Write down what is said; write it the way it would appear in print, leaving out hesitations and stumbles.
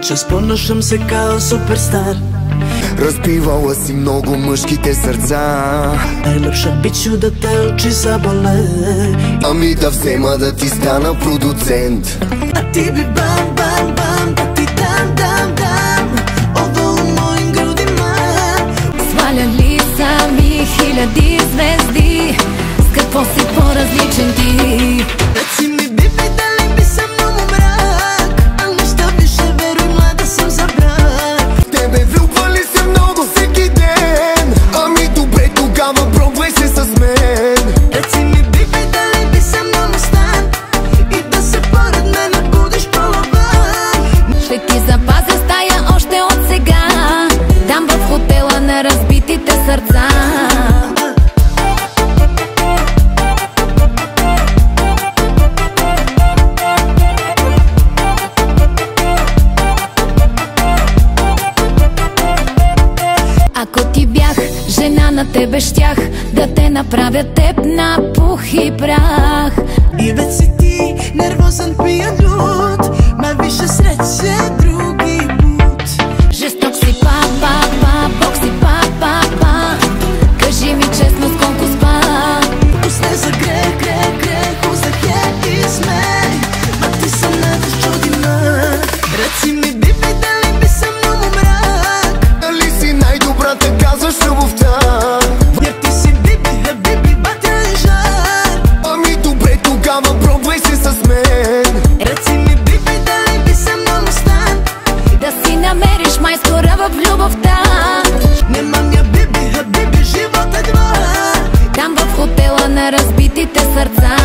че спонашам се као суперстар. Разбивала си много мъжките сърца. Най-лепша бичо да те очи заболе. Ами да взема да ти стана продуцент. А ти би бам, бам, бам, да ти дам, дам, дам около мои груди, мам. Сваляли са ми хиляди звезди, с какво си по-различен ти? Реци ми, биби, дали би съм много мрак, а неща више, веруй, млада съм за брак. Тебе влюбвали се много всеки ден. Ами добре, тогава пробвай се с мен. Реци ми, биби, дали би съм много стан и да се поред мене будиш по-лаван. Ще ти запазя стая още от сега, там в хотела на разбитите сърца. Ако ти бях жена, на тебе щях да те направя теб на пух и прах. И вече си ти нервозен, пиян, луд, ма више среща други пут. Жесток си па, бог си па. Кажи ми честно с колко спа. Пусне за грех, грех, грех, узахе и смей, ма ти се надаш, чуди ма. Реци ми, биби, дали би съм много мрак, Дали си най-добрата, казваш любовта? я ти си биби, биби, батя и жар. Ами добре, тогава пробвай се с мен. Реци ми, биби, дали би съм много стан Да си намериш майстора в любовта. Немам я, биби, биби, живот едва. Там в хотела на разбитите сърца.